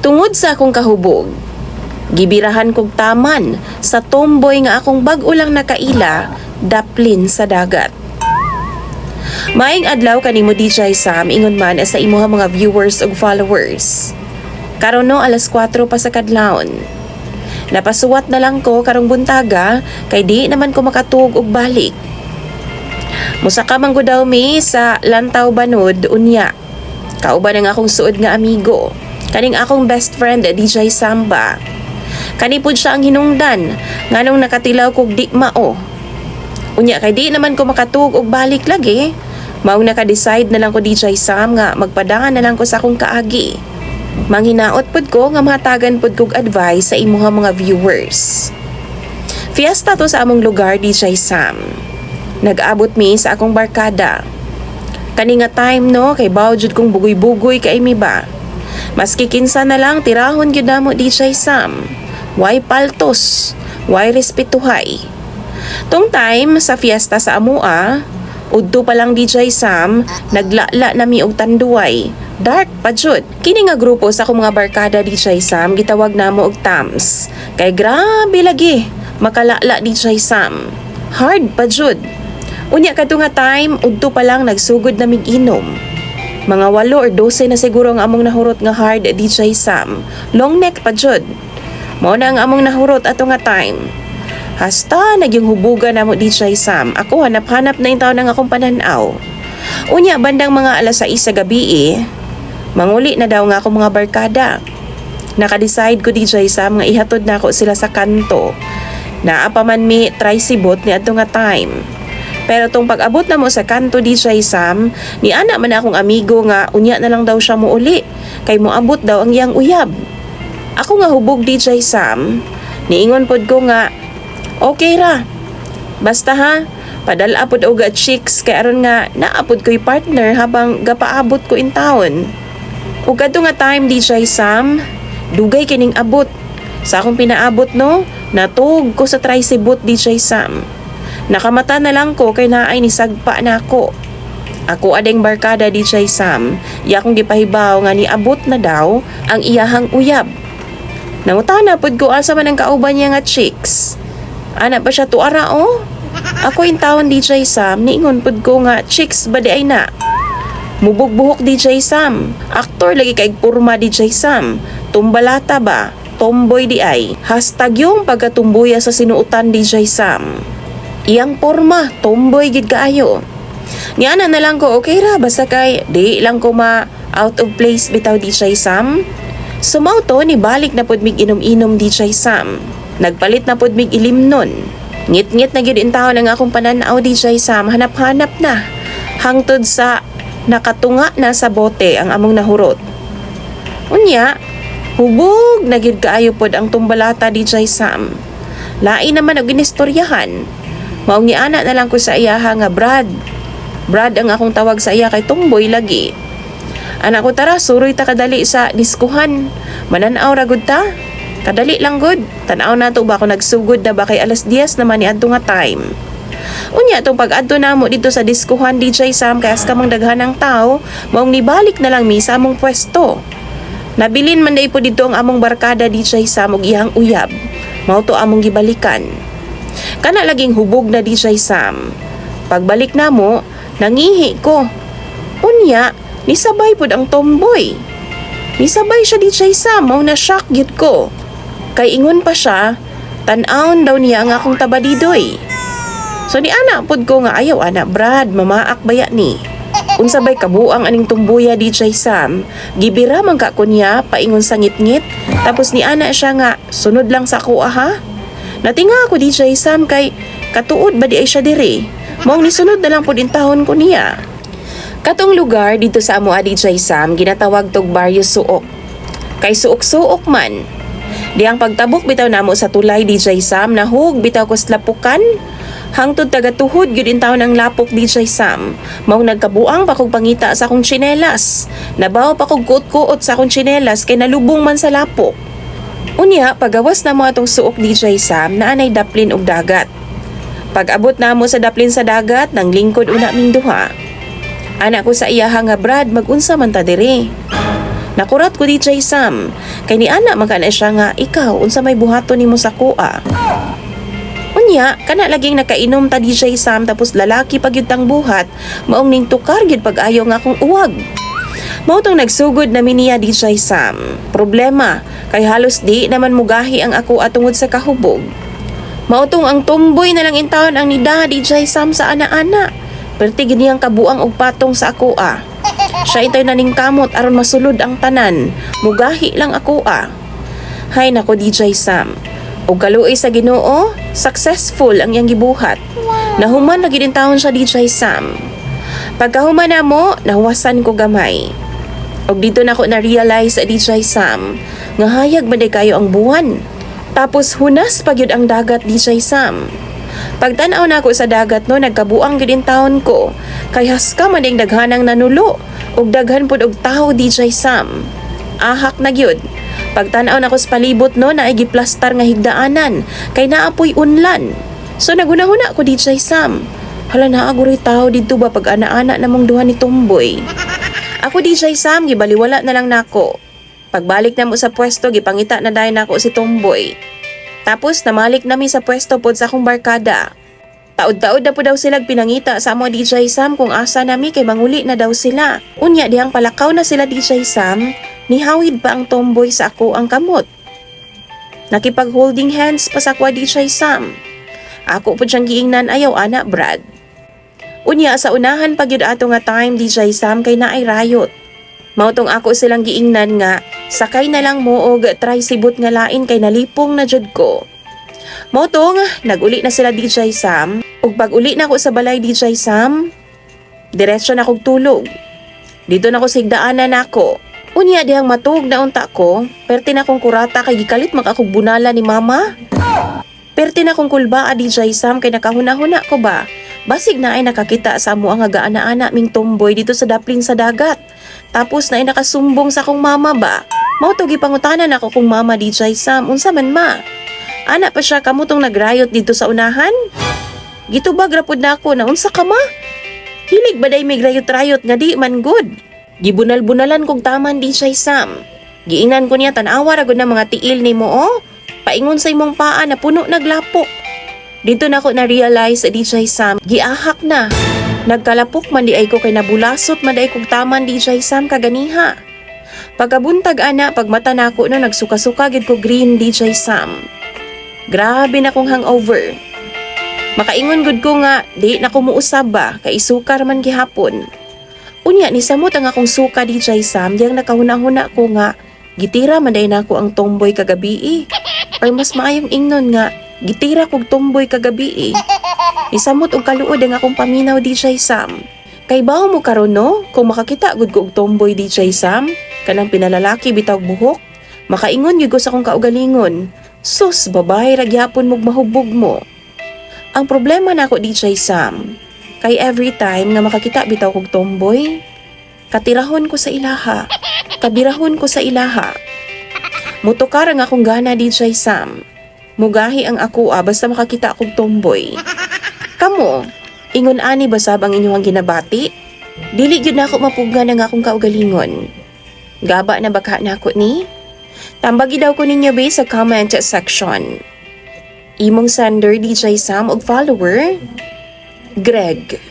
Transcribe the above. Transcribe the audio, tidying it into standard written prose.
Tungod sa akong kahubog, gibirahan kog taman sa tomboy nga akong bag-o lang nakaila, daplin sa dagat. Maayong adlaw kanimo DJ Sam, ingon man sa imuha mga viewers ug followers. Karon no alas 4 pa sa kadlawon. Napasuwat na lang ko karong buntaga kay di naman ko makatug og balik. Musaka man gud daw mi sa Lantaw Banud unya. Kauban ang akong suod nga amigo, kaning akong best friend DJ Samba. Kani pud siya ang hinungdan nganong nakatilaw kog di mao. Unya kay di naman ko makatug og balik lagi. Mao naka-decide na lang ko DJ Sam nga magpadangan na lang ko sa akong kaagi. Manghinaot pud ko nga mahatagan pud kog advice sa imuha mga viewers. Fiesta to sa among lugar DJ Sam. Nag-abot mi sa akong barkada. Kani nga time no kay bawo jud kong bugoy-bugoy kay mi ba. Maski kinsa na lang tirahon gyud namo DJ Sam. Why paltos? Why respetuhay? Tong time sa fiesta sa amua, udto pa lang DJ Sam, naglala na mi og tanduay. Dark pa jud. Kini nga grupo sa akong mga barkada DJ Sam gitawag namo og Tams. Kay grabe lagi makalala DJ Sam. Hard pa jud. Unya kadto nga time, udto pa lang nagsugod na mig inom. Mga 8 or 12 na siguro ang among nahurot nga hard DJ Sam. Long neck pa jud. Mao na ang among nahurot ato nga time. Hasta nagyong hubugan namo DJ Sam. Ako hanap-hanap na yung taon ng akong pananaw. Unya bandang mga alas 6 sa gabi manguli na daw nga akong mga barkada. Naka-decide ko DJ Sam nga ihatod na ako sila sa kanto. Naa pa man mi trisibot ni adto nga time. Pero tong pag-abot na mo sa kanto DJ Sam, ni ana man akong amigo nga unya na lang daw siya muuli kay moabot daw ang iyang uyab. Ako nga hubog DJ Sam, niingon pod ko nga okay ra. Basta ha, padala pod og chicks kay aron nga naapod ko'y partner habang gapaabot ko in town. Ug kadto nga time DJ Sam, dugay kining abot. Sa akong pinaabot no, natug ko sa trisibot DJ Sam. Nakamata na lang ko kay naay ni sagpa na ako. Ako adeng barkada DJ Sam, iya kong gipahibaw nga niabot na daw ang iyahang uyab. Nangutana pod ko asa man ang kauban niya nga chicks. Ana pa siya tuara oh. Ako in town DJ Sam, niingon pod ko nga chicks ba di ay na. Mubog-buhok DJ Sam, aktor lagi kay purma DJ Sam. Tumbalata ba? Tomboy di ay. Hashtag yung pagkatumbuya sa sinuutan DJ Sam. Iyang porma, tomboy gid kaayo. Niana na lang ko okay ra basta kay di lang ko ma out of place bitaw DJ Sam. Sumaw to ni balik na pud mig inom-inom DJ Sam. Nagpalit na pud mig ilimnon. Ngit-ngit na gyud intawon ang akong pananaw DJ Sam, hanap-hanap na. Hangtod sa nakatunga na sa bote ang among nahurot. Unya, hubog na gyud kaayo pod ang tumbalata DJ Sam. Lain naman og ginistoryahan. Maong ni ana na lang ko sa iyaha nga Brad. Brad ang akong tawag sa iya kay tumboy lagi. Anak ko tara, suroy ta kadali sa diskuhan. Mananaw ra gud ta. Kadali lang gud. Tanaw na to ba ako nagsugod na ba kay alas 10 naman ni adto nga time. Unya tong pag-adto namo dito sa diskuhan DJ Sam kay as kamang daghanang tao, maong nibalik na lang mi sa among pwesto. Nabilin man day po dito ang among barkada DJ Sam og iyang uyab. Mao to among gibalikan. Kana laging hubog na DJ Sam. Pagbalik namo, nangihi ko. Unya, nisabay pod ang tomboy. Nisabay siya DJ Sam, mao na shock gyud ko. Kay ingon pa siya, tan-aon daw niya ang akong tabadidoy. So ni ana pod ko nga ayaw ana Brad, mamaak baya ni. Unsa bay kabuang aning tumbuya DJ Sam, gibira man ka kunya paingon sa ngit-ngit, tapos ni ana siya nga sunod lang sa ako ha. Natinga ako DJ Sam kay katuod ba di ay siya diri. Maong nisunod na lang pod intahon ko niya. Katong lugar dito sa amo DJ Sam ginatawag tog Barrio Suok. Kay suok-suok man. Di ang pagtabok bitaw namo sa tulay DJ Sam nahug bitaw ko sa lapukan. Hangtod taga-tuhod gyud intawon ang lapok DJ Sam. Maong nagkabuang pa kog pangita sa akong tsinelas. Nabaw pa kog kuot-kuot sa akong tsinelas kay nalubong man sa lapok. Unya, pagawas na mo atong suok DJ Sam na anay daplin og dagat. Pag-abot na mo sa daplin sa dagat, nang lingkod una ming duha. Anak ko sa iyaha nga Brad, magunsa man ta diri. Nakurat ko DJ Sam, kay ni ana man kana siya nga ikaw unsa may buhaton nimo sa kuha. Unya, kana laging nakainom ta DJ Sam tapos lalaki pag yun tang buhat, maong ning tukar gyud pag-ayo nga akong uwag. Mao tong nagsugod na niya DJ Sam. Problema, kay halos di naman mugahi ang ako atungod sa kahubog. Mao tong ang tumboy na lang intawon ang nida DJ Sam sa ana-ana. Perti gini ang kabuang og patong sa ako Siya intay na ning kamot aron masulod ang tanan. Mugahi lang ako Hay nako DJ Sam. Og kaluoy sa Ginoo, successful ang iyang gibuhat. Nahuman na gid in taon siya DJ Sam. Pagkahuman na mo, nahuwasan ko gamay. Og dito na ko na-realize DJ Sam, nga hayag man kayo ang buwan. Tapos hunas pa gyud ang dagat DJ Sam. Pagtanaw na ako sa dagat no, nagkabuang gyud in taon ko. Kay haska man ding daghanang nanulo, og daghan pud og tawo DJ Sam. Ahak na gyud. Pagtanaw na ko sa palibot no, naay giplastar nga higdaanan, kay naapoy unlan. So naghunahuna ko DJ Sam. Hala na aguri tao dito ba pag ana-ana namong duha ni Tomboy. Ako DJ Sam, gibaliwala na lang nako. Pagbalik na mo sa pwesto, gipangita na dayon nako si Tomboy. Tapos namalik nami sa pwesto pod sa akong barkada. Taod-taod na po daw sila pinangita sa amo DJ Sam kung asa nami kay manguli na daw sila. Unya dihang palakaw na sila DJ Sam, nihawid pa ang Tomboy sa ako ang kamot. Nakipag-holding hands pa sa kwa DJ Sam. Ako po siyang giingnan ayaw ana Brad. Unya sa unahan pag yun ato nga time DJ Sam kay naay rayot. Mautong ako silang giingnan nga sakay na lang mo og try sibot nga lain kay nalipong na jud ko. Mautong naguli na sila DJ Sam ug pag uli na ako sa balay DJ Sam, diretso na kog tulog. Dito na ko sigdaanan nako. Unya dihang matug na unta ko, perti na kong kurata kay gikalit makakog bunala ni mama. Perti na kong kulbaa DJ Sam kay nakahuna-huna ko ba. Basig na ay nakakita sa amo ang agaana-ana ming Tomboy dito sa daplin sa dagat. Tapos na ay nakasumbong sa akong mama ba. Mao to gipangutanan ako kung mama DJ Sam, unsa man ma? Ana pa siya kamutong nagrayot dito sa unahan? Gitubag rapod na ako na unsa ka ma? Hilig ba day may grayot-rayot nga di man good? Gibunal-bunalan kong taman DJ Sam. Giingnan ko niya tanawa ra gud na mga tiil nimo Paingon sa imong paa na puno naglapok. Dito na ako na-realize DJ Sam, giahak na. Nagkalapok man di ay ko kay nabulasot man di ay kong taman DJ Sam kaganiha. Pagkabuntag ana, pagmata na ako no, nagsuka-suka gid ko green DJ Sam. Grabe na kong hangover. Makaingon gud ko nga, di na ko muusab ba, kay sukar man gihapon. Unya ni samot ang akong suka DJ Sam, diyang nakahuna-huna ko nga, gitira man day na ako ang Tomboy kagabi Or mas maayong ingnon nga, gitira kog Tomboy kagabi Isamot og kaluod ang akong paminaw DJ Sam. Kay bawo mo karon no, kung makakita gud ko og Tomboy DJ Sam, kanang pinalalaki bitaw buhok, makaingon gyud ko sa akong kaugalingon. Sus, babae ra gyapon mog mahubog mo. Ang problema nako DJ Sam, kay every time nga makakita bitaw kog Tomboy, katirahon ko sa ilaha, kabirahon ko sa ilaha. Mutukar ang akong gana DJ Sam. Mugahi ang ako basta makakita akong Tomboy. Kamo, ingon ani basab ang inyong ginabati? Dili gyud na ako mapuggan ang akong kaugalingon. Gaba na baka na ako ni? Tambagi daw ko ninyo ba sa comment section. Imong sender DJ Sam og follower, Greg.